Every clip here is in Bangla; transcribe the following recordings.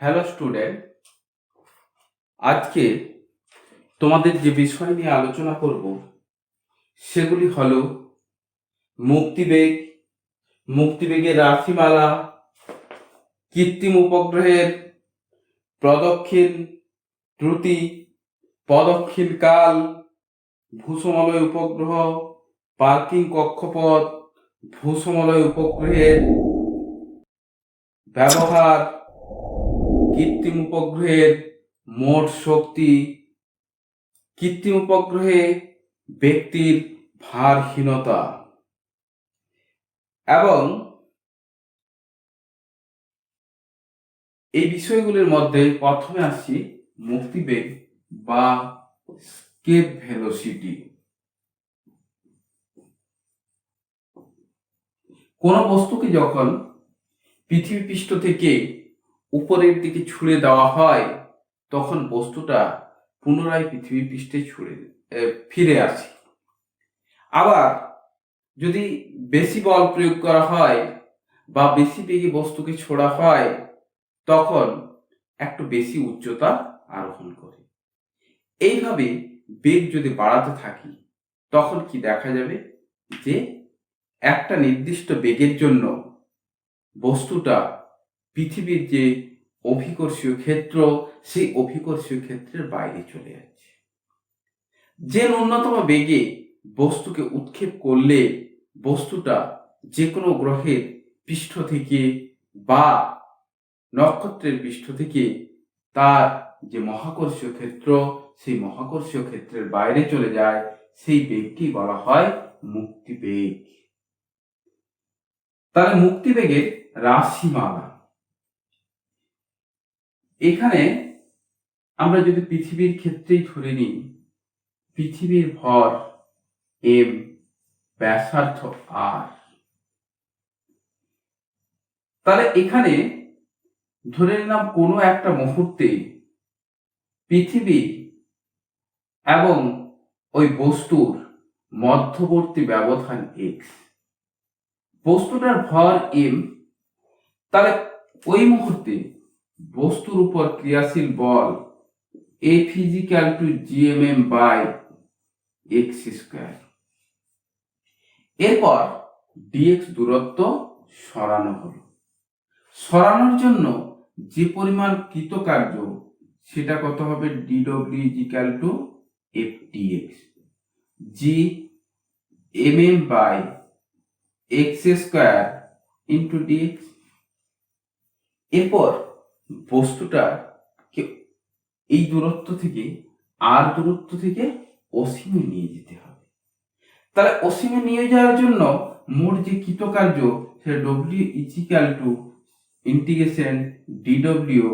হ্যালো স্টুডেন্ট, আজকে তোমাদের যে বিষয় নিয়ে আলোচনা করব সেগুলি হলো মুক্তিবেগ, মুক্তিবেগের রাশিমালা, কৃত্রিম উপগ্রহের প্রদক্ষিণ ত্রুটি, প্রদক্ষিণ কাল, ভূসমলয় উপগ্রহ, পার্কিং কক্ষপথ, ভূসমলয় উপগ্রহের ব্যবহার, কৃত্রিম উপগ্রহের মোট শক্তি, কৃত্রিম উপগ্রহে ব্যক্তির ভারহীনতা এবং এই বিষয়গুলির মধ্যে প্রথমে আসছি মুক্তিবেগ বা স্কেপ ভেলোসিটি। কোন বস্তুকে যখন পৃথিবী পৃষ্ঠ থেকে উপরের দিকে ছুড়ে দেওয়া হয় তখন বস্তুটা পুনরায় পৃথিবী পৃষ্ঠে ফিরে আসে। আবার যদি বেশি বল প্রয়োগ করা হয় বা বেশি বেগে বস্তুকে ছোড়া হয় তখন একটু বেশি উচ্চতা আরোহণ করে। এইভাবে বেগ যদি বাড়াতে থাকি তখন কি দেখা যাবে যে একটা নির্দিষ্ট বেগের জন্য বস্তুটা পৃথিবীর যে অভিকর্ষীয় ক্ষেত্র সেই অভিকর্ষীয় ক্ষেত্রের বাইরে চলে যাচ্ছে। যে ন্যূনতম বেগে বস্তুকে উৎক্ষেপ করলে বস্তুটা যে কোনো গ্রহের পৃষ্ঠ থেকে বা নক্ষত্রের পৃষ্ঠ থেকে তার যে মহাকর্ষীয় ক্ষেত্র সেই মহাকর্ষীয় ক্ষেত্রের বাইরে চলে যায় সেই বেগটি বলা হয় মুক্তিবেগ। তাহলে মুক্তিবেগের রাশিমালা, এখানে আমরা যদি পৃথিবীর ক্ষেত্রেই ধরে নিই, পৃথিবীর ভর এম, ব্যাসার্ধ আর, তাহলে এখানে ধরে নিলাম কোনো একটা মুহূর্তে পৃথিবী এবং ওই বস্তুর মধ্যবর্তী ব্যবধান এক্স, বস্তুটার ভর এম, তাহলে ওই মুহূর্তে বস্তুর উপর ক্রিয়াশীল বল এ physical to G M M by x square. এরপর ডিএক্স দূরত্ব সরানো হলো। সরানোর জন্য যে পরিমাণ কৃতকার্য সেটা কত হবে, ডিডব্লিউ is equal to F dx, G mm by x square into dx. এরপর বস্তুটাকে এই দূরত্ব থেকে আর দূরত্ব থেকে অসীমে নিয়ে যেতে হবে। তাহলে অসীমে নিয়ে যাওয়ার জন্য মোট যে কৃতকার্য সেটা ডব্লিউ ইজিক্যাল টু ইন্টিগ্রেশন ডিডব্লিউ,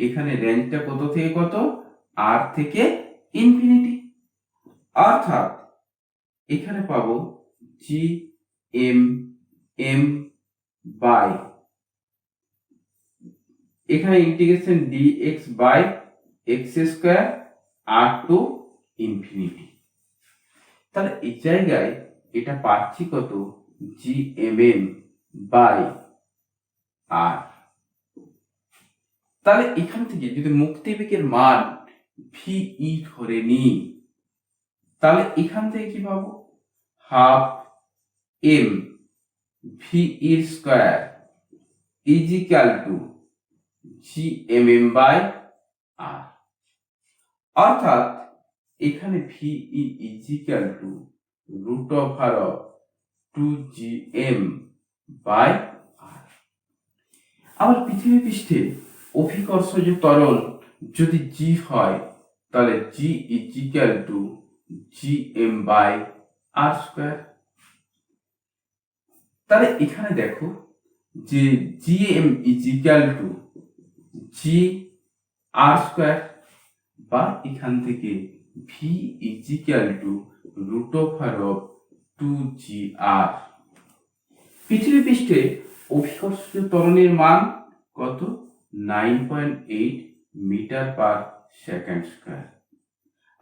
এখানে রেঞ্জটা কত থেকে কত, আর থেকে ইনফিনিটি, অর্থাৎ এখানে পাবো জি এম এম বাই, এখানে integration dx by x square R to infinity. তাহলে এই জায়গায় এটা পাচ্ছি কত, G M M by R. তাহলে এখান থেকে যদি মুক্তিবেগের মান ভিই ধরে নিই তাহলে এখান থেকে কি পাবো, half M V E square is equal to G M M by R, অর্থাৎ এখানে V E is equal to root over of 2gm by R. আবার পৃথিবী পৃষ্ঠে অভিকর্ষজ ত্বরণ যদি জি হয় তাহলে G is equal to gm by R square. তাহলে এখানে দেখো যে gm is equal to G R square, বা এখান থেকে V is equal to root over of 2gr। পৃথিবী পৃষ্ঠে অভিকর্ষজ ত্বরণের মান কত, 9.8 মিটার পার সেকেন্ড স্কয়ার,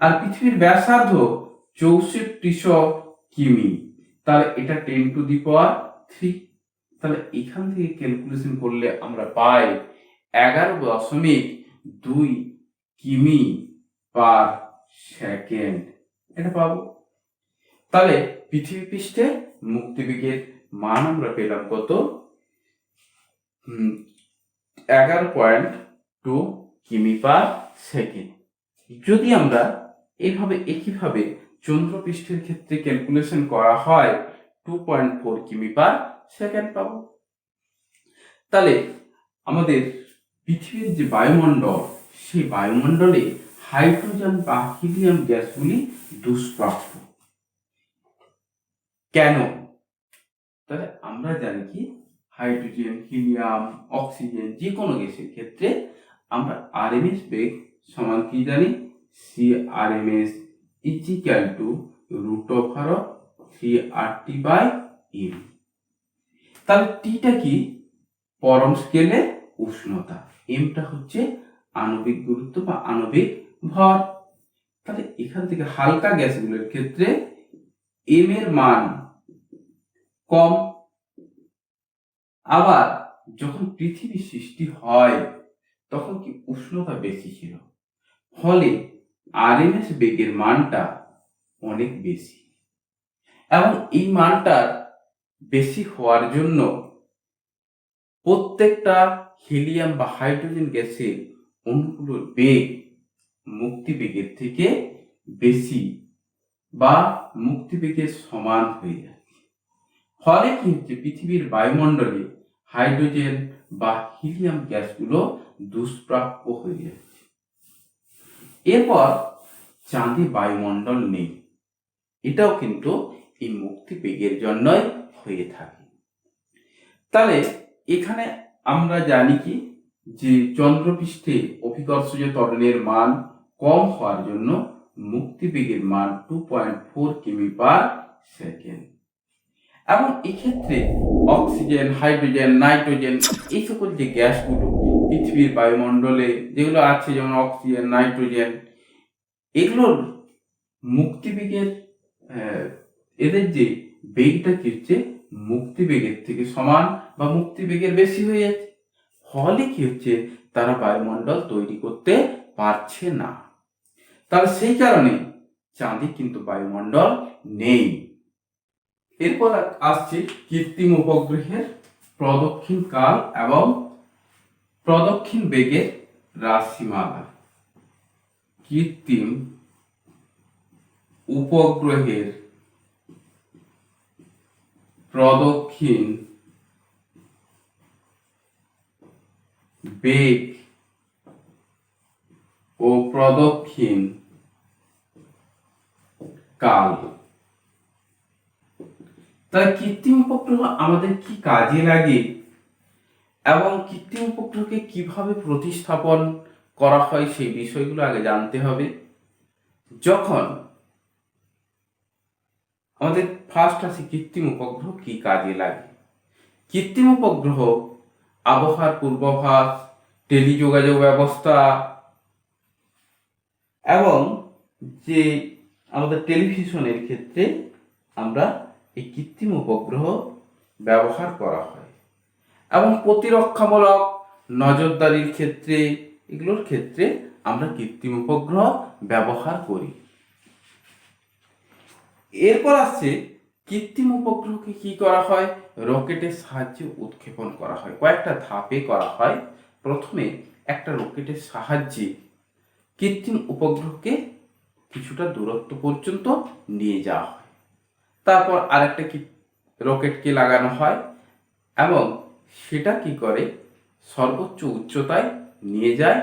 আর পৃথিবীর ব্যাসার্ধ 6400 কিমি, তাহলে এটা 10 টু দি পাওয়ার 3। তাহলে এখান থেকে ক্যালকুলেশন করলে আমরা পাই 11.2 কিমি পার সেকেন্ড এটা পাবো। তাহলে পৃথিবী পৃষ্ঠে মুক্তিবেগের মান আমরা পেলাম কত? 11.2 কিমি পার সেকেন্ড। যদি আমরা একইভাবে চন্দ্রপৃষ্ঠের ক্ষেত্রে ক্যালকুলেশন করা হয় 2.4 কিমি পার সেকেন্ড পাবো। তাহলে আমাদের পৃথিবীর যে বায়ুমণ্ডল, সেই বায়ুমণ্ডলে হাইড্রোজেন বা হিলিয়াম গ্যাসগুলি দুষ্প্রাপ্য। কেন? তাহলে আমরা জানি কি হাইড্রোজেন, হিলিয়াম, অক্সিজেন যে কোনো গ্যাসের ক্ষেত্রে আমরা আরএমএস বেগ সমান কি জানি? CRMS √3RT/m। তাহলে টিটা কি? পরম স্কেলে উষ্ণতা, এমটা হচ্ছে আণবিক গুরুত্ব বা আণবিক ভর। তাহলে এখান থেকে হালকা গ্যাসগুলোর ক্ষেত্রে এম এর মান কম। আবার যখন পৃথিবী সৃষ্টি হয় তখন কি উষ্ণতা বেশি ছিল, ফলে আরএমএস বেগের মানটা অনেক বেশি। এবং এই মানটা বেশি হওয়ার জন্য প্রত্যেকটা হিলিয়াম বা হাইড্রোজেন গ্যাসের অণুগুলোর বেগ মুক্তিবেগের থেকে বেশি বা মুক্তিবেগের সমান হয়ে যাচ্ছে। ফলে কি হচ্ছে? পৃথিবীর বায়ুমণ্ডলে হাইড্রোজেন বা হিলিয়াম গ্যাসগুলো দুষ্প্রাপ্য হয়ে যাচ্ছে। এরপর চাঁদে বায়ুমণ্ডল নেই, এটাও কিন্তু এই মুক্তিবেগের জন্যই হয়ে থাকে। তাহলে এখানে আমরা জানি কি যে চন্দ্রপৃষ্ঠে অভিকর্ষজ ত্বরণের মান কম হওয়ার জন্য মুক্তিবেগের মান 2.4 কিমি পার সেকেন্ড। এবং এক্ষেত্রে অক্সিজেন, হাইড্রোজেন, নাইট্রোজেন এই সকল যে গ্যাসগুলো পৃথিবীর বায়ুমণ্ডলে যেগুলো আছে, যেমন অক্সিজেন, নাইট্রোজেন, এগুলোর মুক্তিবেগের এদের যে বেগটা কি হচ্ছে? মুক্তিবেগের থেকে সমান বা মুক্তিবেগের বেশি হয়ে যাচ্ছে। ফলে কি হচ্ছে? তারা বায়ুমণ্ডল তৈরি করতে পারছে না। তাহলে সেই কারণে চাঁদে কিন্তু বায়ুমণ্ডল নেই। এরপর আসছে কৃত্রিম উপগ্রহের প্রদক্ষিণ কাল এবং প্রদক্ষিণ বেগের রাশিমালা। কৃত্রিম উপগ্রহের প্রদক্ষিণ বেগ ও প্রদক্ষিণ কাল। তাহলে কৃত্রিম উপগ্রহ আমাদের কি কাজে লাগে এবং কৃত্রিম উপগ্রহকে কিভাবে প্রতিস্থাপন করা হয় সেই বিষয়গুলো আগে জানতে হবে। যখন আমাদের ফার্স্ট আসে কৃত্রিম উপগ্রহ কি কাজে লাগে। কৃত্রিম উপগ্রহ আবহাওয়ার পূর্বাভাস, টেলিযোগাযোগ ব্যবস্থা এবং যে আমাদের টেলিভিশনের ক্ষেত্রে আমরা এই কৃত্রিম উপগ্রহ ব্যবহার করা হয়। এবং প্রতিরক্ষামূলক নজরদারির ক্ষেত্রে, এগুলোর ক্ষেত্রে আমরা কৃত্রিম উপগ্রহ ব্যবহার করি। এরপর আসছে কৃত্রিম উপগ্রহকে কি করা হয়? রকেটের সাহায্যে উৎক্ষেপণ করা হয়। কয়েকটা ধাপে করা হয়। প্রথমে একটা রকেটের সাহায্যে কৃত্রিম উপগ্রহকে কিছুটা দূরত্ব পর্যন্ত নিয়ে যাওয়া হয়। তারপর আরেকটা রকেটকে লাগানো হয় এবং সেটা কি করে? সর্বোচ্চ উচ্চতায় নিয়ে যায়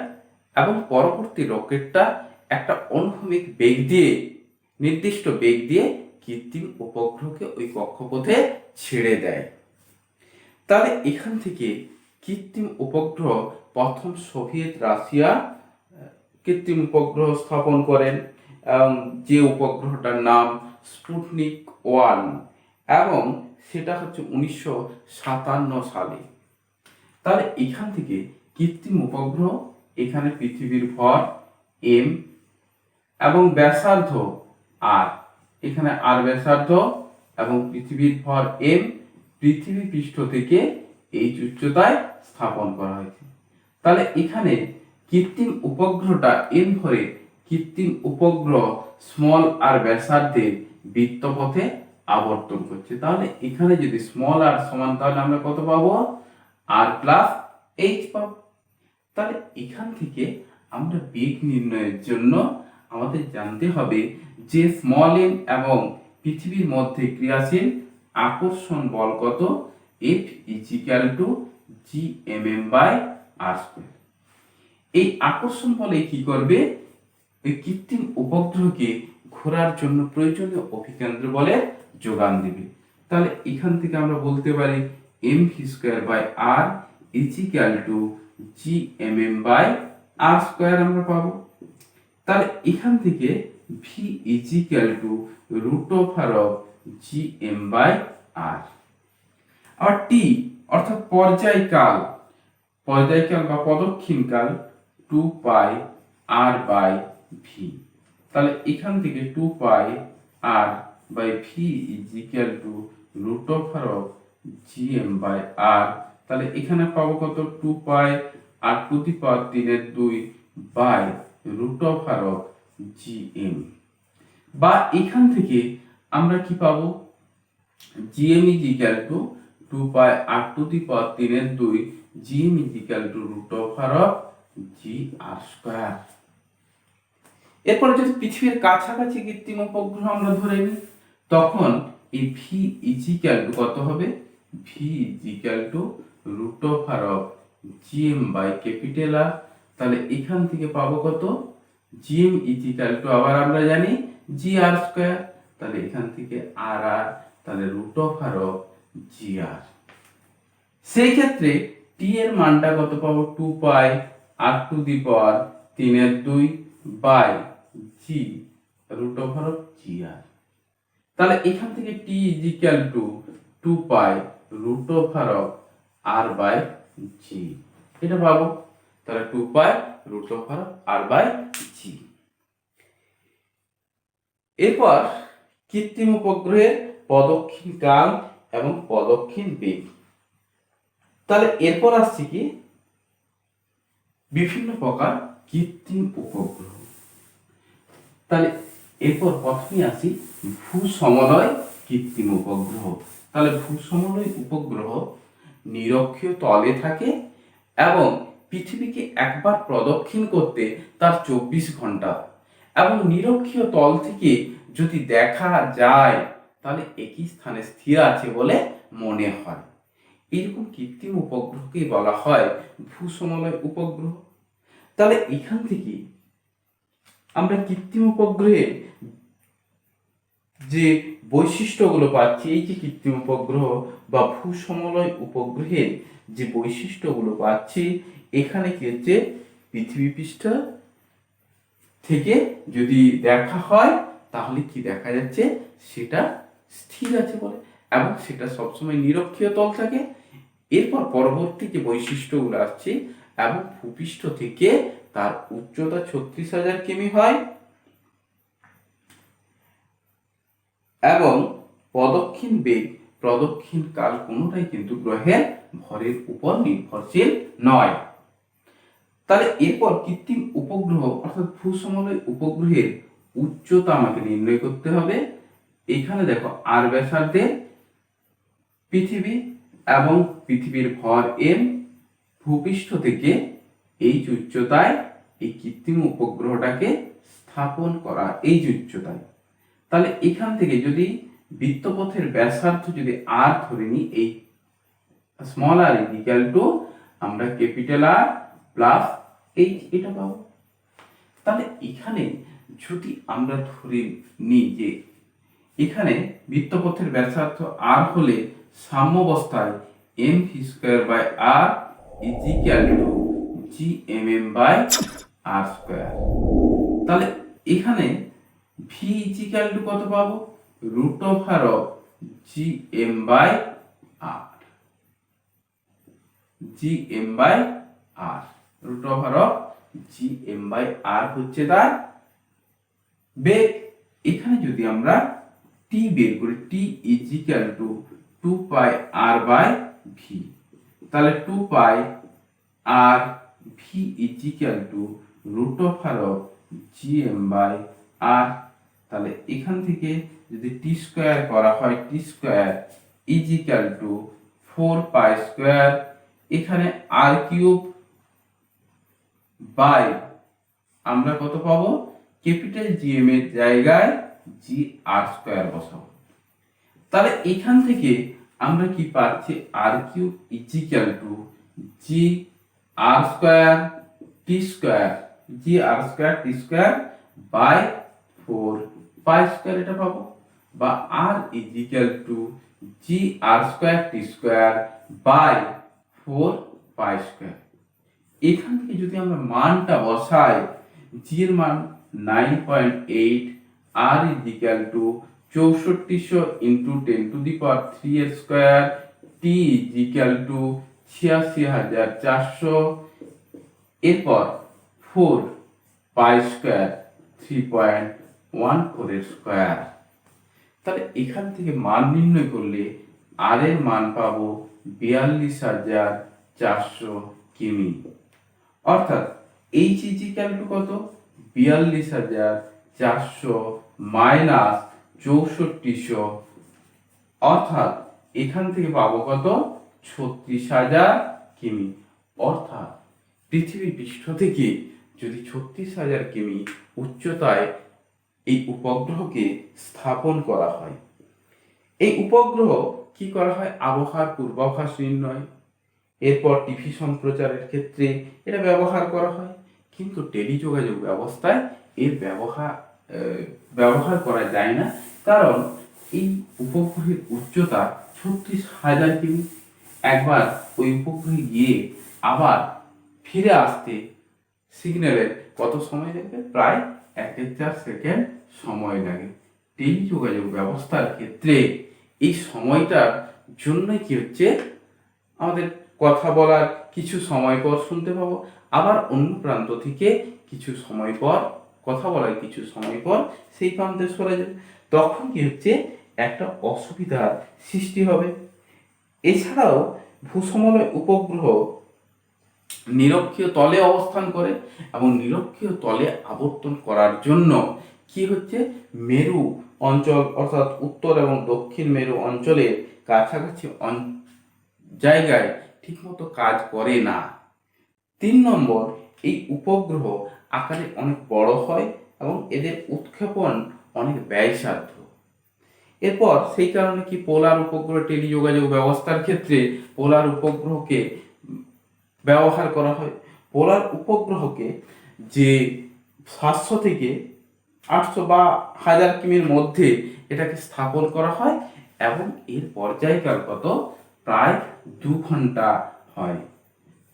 এবং পরবর্তী রকেটটা একটা অনুভূমিক বেগ দিয়ে, নির্দিষ্ট বেগ দিয়ে কৃত্রিম উপগ্রহকে ওই কক্ষপথে ছেড়ে দেয়। তাহলে এখান থেকে কৃত্রিম উপগ্রহ প্রথম সোভিয়েত রাশিয়া কৃত্রিম উপগ্রহ স্থাপন করেন, যে উপগ্রহটার নাম স্পুটনিক 1 এবং সেটা হচ্ছে 1957 সালে। তাহলে এখান থেকে কৃত্রিম উপগ্রহ, এখানে পৃথিবীর ভর m এবং ব্যাসার্ধ r, এখানে r ব্যাসার্ধ এবং পৃথিবীর ভর m, পৃথিবী পৃষ্ঠ থেকে এই উচ্চতায় স্থাপন করা হয়েছে। তাহলে এখানে কৃত্রিম উপগ্রহটা এম ধরে কৃত্রিম উপগ্রহ স্মল আর ব্যাসার্ধের বৃত্তপথে আবর্তন করছে। তাহলে এখানে যদি স্মল আর সমান, তাহলে আমরা কত পাবো? আর প্লাস এইচ পাবো। তাহলে এখান থেকে আমরা বেগ নির্ণয়ের জন্য আমাদের জানতে হবে যে স্মল এম এবং পৃথিবীর মধ্যে ক্রিয়াশীল আকর্ষণ বল কত? F is equal to Gmm/r²। এই আকর্ষণ বলে কি করবে? এই কৃত্রিম উপগ্রহকে ঘোরার জন্য প্রয়োজনীয় অভিকেন্দ্র বলে যোগান দেবে। তাহলে এখান থেকে আমরা বলতে পারি mv²/r ইজিক্যাল টু Gmm/r² আমরা পাবো। তাহলে এখান থেকে v is equal to √Gm/r। R t অর্থাৎ পর্যায়কাল বা প্রদক্ষিণকাল 2πr/v। তাহলে এখান থেকে 2πr/v ইজিক্যাল টু √Gm/r। তাহলে এখানে পাবো কত? 2πr⁴ বা এখান থেকে আমরা কি পাবো? Gm is equal to 2πr⁴ Gm is equal to √Gr²। এরপরে যদি পৃথিবীর কাছাকাছি কৃত্রিম উপগ্রহ আমরা ধরে নিই, তখন এই v ইজিক্যাল টু কত হবে? v is equal to √Gm/R। তাহলে এখান থেকে পাবো কত? Gm ইজিক্যাল টু আবার আমরা জানি Gr²। তাহলে এখান থেকে r, তাহলে √Gr। সেই ক্ষেত্রে t এর মানটা কত পাবো? 2πr⁴ G √Gr। তাহলে এখান থেকে t ইজিক্যাল টু 2π√R/G এটা পাবো। তাহলে 2π√R/G। এরপর কৃত্রিম উপগ্রহের প্রদক্ষিণ কাল এবং প্রদক্ষিণ বেগ। তাহলে এরপর আসছে কি? বিভিন্ন প্রকার কৃত্রিম উপগ্রহ। তাহলে এরপর প্রথমে আসি ভূসমলয় কৃত্রিম উপগ্রহ। তাহলে ভূসমলয় উপগ্রহ নিরক্ষীয় তলে থাকে এবং পৃথিবীকে একবার প্রদক্ষিণ করতে তার 24 ঘন্টা, এবং নিরক্ষীয় তল থেকে যদি দেখা যায় তাহলে একই স্থানে স্থির আছে বলে মনে হয়। এরকম কৃত্রিম উপগ্রহকে বলা হয় ভূসমলয় উপগ্রহ। তাহলে এখান থেকে আমরা কৃত্রিম উপগ্রহের যে বৈশিষ্ট্যগুলো পাচ্ছি, এই যে কৃত্রিম উপগ্রহ বা ভূসমলয় উপগ্রহের যে বৈশিষ্ট্যগুলো পাচ্ছি, এখানে কি হচ্ছে? পৃথিবী পৃষ্ঠ থেকে যদি দেখা হয় তাহলে কি দেখা যাচ্ছে? সেটা স্থির আছে বলে, এবং সেটা সবসময় নিরক্ষীয় তল থাকে। এরপর পরবর্তী যে বৈশিষ্ট্যগুলো আসছে, এবং ভূপৃষ্ঠ থেকে তার উচ্চতা 36,000 কিমি হয়, এবং প্রদক্ষিণ বেগ প্রদক্ষিণ কাল কোনোটাই কিন্তু গ্রহের ভরের উপর নির্ভরশীল নয়। তাহলে এরপর কৃত্রিম উপগ্রহ অর্থাৎ ভূসমলয় উপগ্রহের উচ্চতা আমাকে নির্ণয় করতে হবে। এখানে দেখো আর ব্যাসার্ধের পৃথিবী এবং পৃথিবীর ভর m, ভূপৃষ্ঠ থেকে এই উচ্চতায় এই কৃত্রিম উপগ্রহটাকে স্থাপন করা এই উচ্চতায়। তাহলে এখান থেকে যদি বৃত্তপথের ব্যাসার্ধ যদি r ধরে নিই, এই স্মল r ইকুয়াল টু আমরা ক্যাপিটাল R প্লাস এইচ এটা পাবো। তাহলে এখানে যদি আমরা ধরে নিই যে এখানে বৃত্তপথের ব্যাসার্ধ r হলে সাম্যাবস্থায় mv²/r ইকুয়াল টু Gmm/r²। তাহলে এখানে v ইকুয়াল টু কত পাবো? √Gm/r। √Gm/r হচ্ছে তার বেগ। এখানে যদি আমরা t বের করি, t ইকুয়াল টু 2πr/v। তাহলে 2πr V is equal to root of R of G M by R. তাহলে এখান থেকে যদি টি স্কোয়ার করা হয়, T square is equal to 4 pi square, এখানে আর কিউব বাই আমরা কত পাবো, ক্যাপিটাল জি এম এর জায়গায় জি আর স্কোয়ার বসাবো। তাহলে এখান থেকে আমরা কি পাচ্ছি, R cube is equal to G R square T square, G R square T square by 4 pi square এটা পাবো, বা R is equal to G R square T square by 4 pi square. এখান থেকে যদি আমরা মানটা বসাই, জি এর মান 9.8, R is equal to 6400 into 10 to the power 3 এর square, T is equal to 86,400, এরপর 4 পাই স্কোয়ার 3.14 এর স্কোয়ার। তাহলে এখান থেকে মান নির্ণয় করলে আর এর মান পাবো 42,400 কিমি। অর্থাৎ এইচ ইজ ইকুয়াল টু কত, 42,400 মাইনাস 6400, অর্থাৎ এখান থেকে পাবো কত, 36,000 কিমি। অর্থাৎ পৃথিবী পৃষ্ঠ থেকে যদি 36,000 কিমি উচ্চতায় এই উপগ্রহকে স্থাপন করা হয়, এই উপগ্রহ কি করা হয়, আবহাওয়ার পূর্বাভাস নির্ণয়, এরপর টিভি সম্প্রচারের ক্ষেত্রে এটা ব্যবহার করা হয়। কিন্তু টেলিযোগাযোগ ব্যবস্থায় এর ব্যবহার করা যায় না, কারণ এই উপগ্রহের উচ্চতা 36,000 কিমি। একবার ওই উপগ্রহে গিয়ে আবার ফিরে আসতে সিগন্যালের কত সময় লাগবে, প্রায় 1.4 সেকেন্ড সময় লাগে। টেলিযোগাযোগ ব্যবস্থার ক্ষেত্রে এই সময়টার জন্য কি হচ্ছে, আমাদের কথা বলার কিছু সময় পর শুনতে পাবো, আবার অন্য প্রান্ত থেকে কিছু সময় পর কথা বলার কিছু সময় পর সেই প্রান্তে সরে যাবে, তখন কি হচ্ছে, একটা অসুবিধার সৃষ্টি হবে। এছাড়াও ভূসমলয় উপগ্রহ নিরক্ষীয় তলে অবস্থান করে, এবং নিরক্ষীয় তলে আবর্তন করার জন্য কি হচ্ছে, মেরু অঞ্চল অর্থাৎ উত্তর এবং দক্ষিণ মেরু অঞ্চলের কাছাকাছি জায়গায় ঠিকমতো কাজ করে না। 3 নম্বর, এই উপগ্রহ আকারে অনেক বড় হয় এবং এদের উৎক্ষেপণ অনেক ব্যয়সাধ্য। এরপর সেই কারণে কি পোলার উপগ্রহ টেলিযোগাযোগ ব্যবস্থার ক্ষেত্রে পোলার উপগ্রহকে ব্যবহার করা হয়। পোলার উপগ্রহকে যে 700 থেকে 800 বা 1000 কিমির মধ্যে এটাকে স্থাপন করা হয়, এবং এর পর্যায়কাল কত, প্রায় 2 ঘন্টা হয়।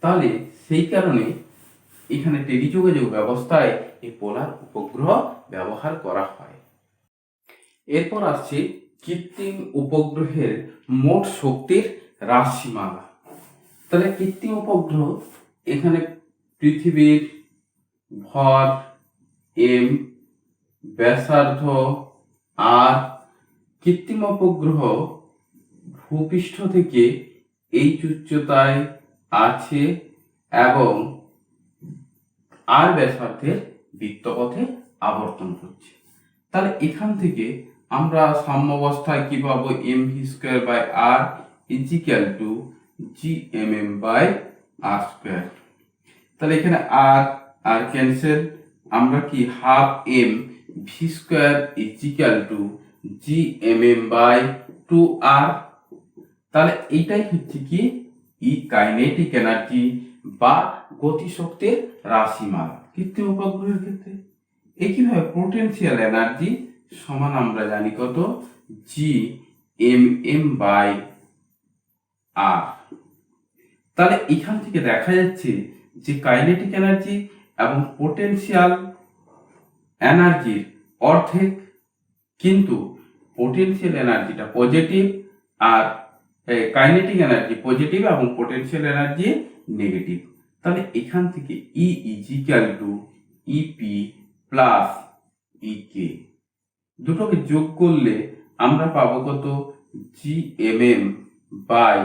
তাহলে সেই কারণে এখানে টেলিযোগাযোগ ব্যবস্থায় এই পোলার উপগ্রহ ব্যবহার করা হয়। এরপর আসছে কৃত্রিম উপগ্রহের মোট শক্তির রাশিমালা। তাহলে কৃত্রিম উপগ্রহ, এখানে পৃথিবীর ভর এম, ব্যাসার্ধ আর, কৃত্রিম উপগ্রহ ভূপৃষ্ঠ থেকে এই উচ্চতায় আছে এবং আর ব্যাসার্ধের বৃত্তপথে আবর্তন করছে। তাহলে এখান থেকে আমরা সাম্যাবস্থায় কি পাবো, M V square by R is equal to G M M by R square. তাহলে এখানে আর আর ক্যান্সেল, আমরা কি half M V square is equal to G M M by 2 R. তাহলে এইটাই হচ্ছে কি কাইনেটিক এনার্জি বা গতিশক্তির রাশিমালা কৃত্রিম উপগ্রহের ক্ষেত্রে। একইভাবে পোটেনশিয়াল এনার্জি সমান আমরা জানি কত, G M M by R. তাহলে এখান থেকে দেখা যাচ্ছে যে কাইনেটিক এনার্জি এবং পোটেনশিয়াল এনার্জির অর্ধেক, কিন্তু পোটেনশিয়াল এনার্জিটা পজিটিভ আর কাইনেটিক এনার্জি পজিটিভ এবং পোটেনশিয়াল এনার্জি নেগেটিভ। তাহলে এখান থেকে E is equal to E P plus E K, দুটোকে যোগ করলে আমরা পাবো কত, G M M by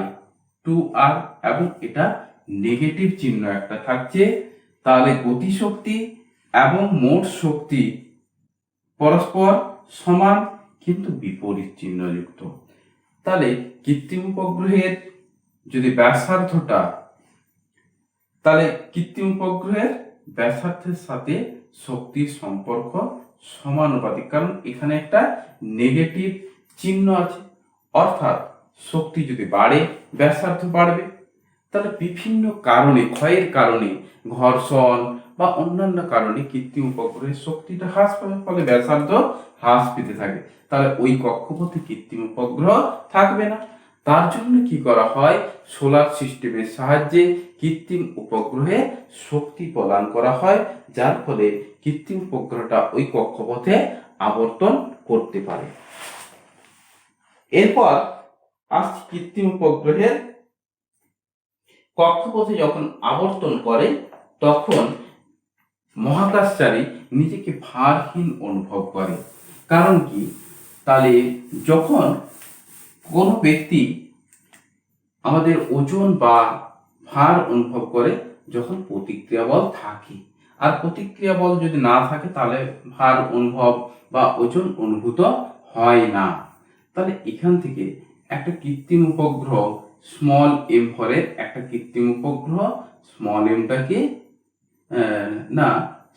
2 R, এবং এটা নেগেটিভ চিহ্ন একটা থাকছে, তাহলে গতিশক্তি এবং মোট শক্তি পরস্পর সমান কিন্তু বিপরীত চিহ্নযুক্ত। তাহলে কৃত্রিম উপগ্রহের যদি ব্যাসার্ধটা, তাহলে কৃত্রিম উপগ্রহের ব্যাসার্ধের সাথে শক্তির সম্পর্ক সমানুপাতিক, কারণ এখানে একটা নেগেটিভ চিহ্ন আছে, অর্থাৎ শক্তি যদি বাড়ে ব্যাসার্ধ বাড়বে। তাহলে বিভিন্ন কারণে, ক্ষয়ের কারণে, ঘর্ষণ বা অন্যান্য কারণে কৃত্রিম উপগ্রহের শক্তিটা হ্রাস পাবে, ফলে ব্যাসার্ধ হ্রাস পেতে থাকে। তাহলে ওই কক্ষপথে কৃত্রিম উপগ্রহ থাকবে না। তার জন্য কি করা হয়, সোলার সিস্টেমের সাহায্যে কৃত্রিম উপগ্রহে শক্তি প্রদান করা হয়, যার ফলে কৃত্রিম উপগ্রহটা ওই কক্ষপথে আবর্তন করতে পারে। এরপর আসছে কৃত্রিম উপগ্রহের কক্ষপথে যখন আবর্তন করে তখন মহাকাশচারী নিজেকে ভারহীন অনুভব করে। কারণ কি, তাহলে যখন কোনো ব্যক্তি আমাদের ওজন বা ভার অনুভব করে যখন প্রতিক্রিয়া বল থাকে, আর প্রতিক্রিয়া বল যদি না থাকে তাহলে ভার অনুভব বা ওজন অনুভূত হয় না। তাহলে এখান থেকে একটা কৃত্রিম উপগ্রহ স্মল এম ভরের একটা কৃত্রিম উপগ্রহ, স্মল এমটাকে না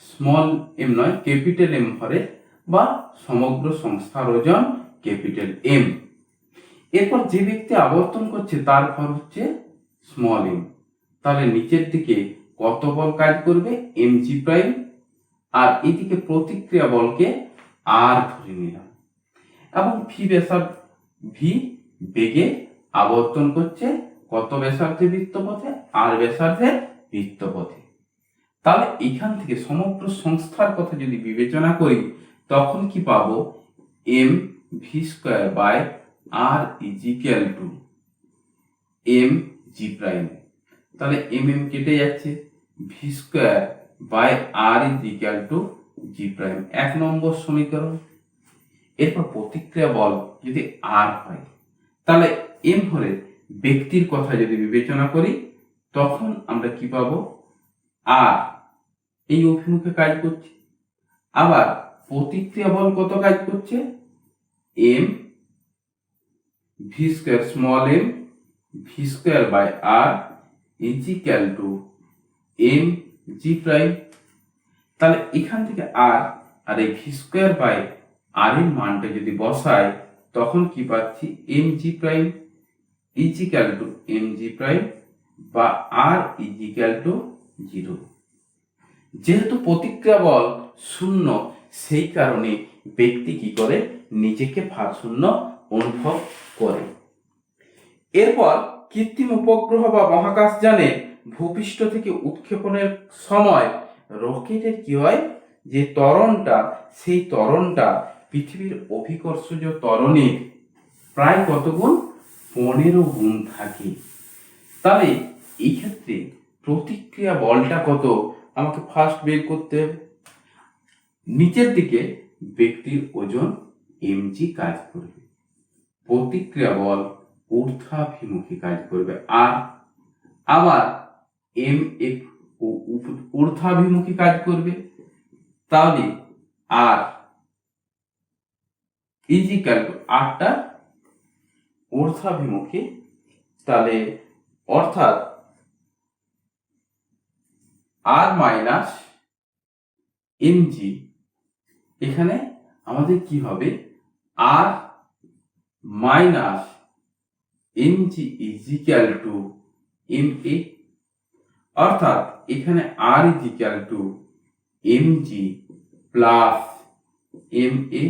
স্মল এম নয় ক্যাপিটাল এম ভরের, বা সমগ্র সংস্থার ওজন ক্যাপিটাল এম। এরপর যে ব্যক্তি আবর্তন করছে তার ভর হচ্ছে স্মল এম। তাহলে নিচের দিকে কত বল কাজ করবে, এম জি প্রাইম, আর এদিকে প্রতিক্রিয়া বলকে আর ধরে নিলাম, এবং ভি ব্যাসার্ধ, ভি বেগে আবর্তন করছে কত ব্যাসার্ধে বৃত্তপথে, আর ব্যাসার্ধের বৃত্তপথে। তাহলে এখান থেকে সমগ্র সংস্থার কথা যদি বিবেচনা করি তখন কি পাবো, M V square by R is equal to M G prime. তাহলে এম এম কেটে যাচ্ছে, V square by R is equal to G prime, 1 number সমীকরণ। এরপর প্রতিক্রিয়া বল যদি আর হয়, তাহলে এম ভরের ব্যক্তির কথা যদি বিবেচনা করি তখন আমরা কি পাবো, আর এই অভিমুখে কাজ করছে, আবার প্রতিক্রিয়া বল কত কাজ করছে, M V square small M V square by R is equal to M G prime. তাহলে এখান থেকে আর এই ভি স্কোয়ার বাই আর এর মানটা যদি বসাই তখন কি পাচ্ছি, M G prime is equal to M G prime বা আর ইজ ইকুয়াল টু 0। যেহেতু প্রতিক্রিয়া বল শূন্য, সেই কারণে ব্যক্তি কি করে, নিজেকে ভারশূন্য অনুভব করে। এরপর কৃত্রিম উপগ্রহ বা মহাকাশযানে ভূপৃষ্ঠ থেকে উৎক্ষেপণের সময় রকেটের কি হয়, যে ত্বরণটা, সেই ত্বরণটা পৃথিবীর অভিকর্ষজ ত্বরণের প্রায় কত গুণ, 15 গুণ থাকে। তাহলে এই ক্ষেত্রে প্রতিক্রিয়া বলটা কত আমাকে ফার্স্ট বের করতে হবে। নিচের দিকে ব্যক্তির ওজন এমজি কাজ করবে, প্রতিক্রিয়া বল ঊর্ধ্বাভিমুখী কাজ করবে, আর আবার এম এফ ঊর্ধ্বাভিমুখী কাজ করবে। তাহলে আর ইজিক্যাল টু আরটা ঊর্ধ্বাভিমুখী, তাহলে অর্থাৎ আর মাইনাস এমজি, এখানে আমাদের কি হবে, R minus MG is equal to M A, অর্থাৎ এখানে R is equal to MG plus M A.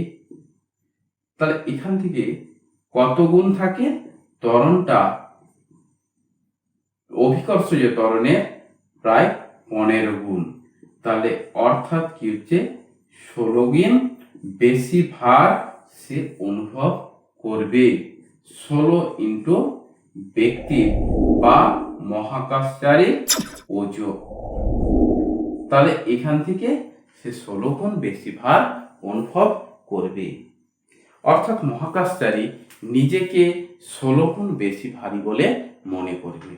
তাহলে এখান থেকে কত গুণ থাকে, ত্বরণটা অভিকর্ষজ ত্বরণের প্রায় 15 গুণ। তাহলে অর্থাৎ কি হচ্ছে, 16 গুণ বেশি ভার সে অনুভব করবে, 16 ইন্টু ব্যক্তির বা মহাকাশচারীর ওজন। তাহলে এখান থেকে সে 16 গুণ বেশি ভার অনুভব করবে, অর্থাৎ মহাকাশচারী নিজেকে 16 গুণ বেশি ভারী বলে মনে করবে।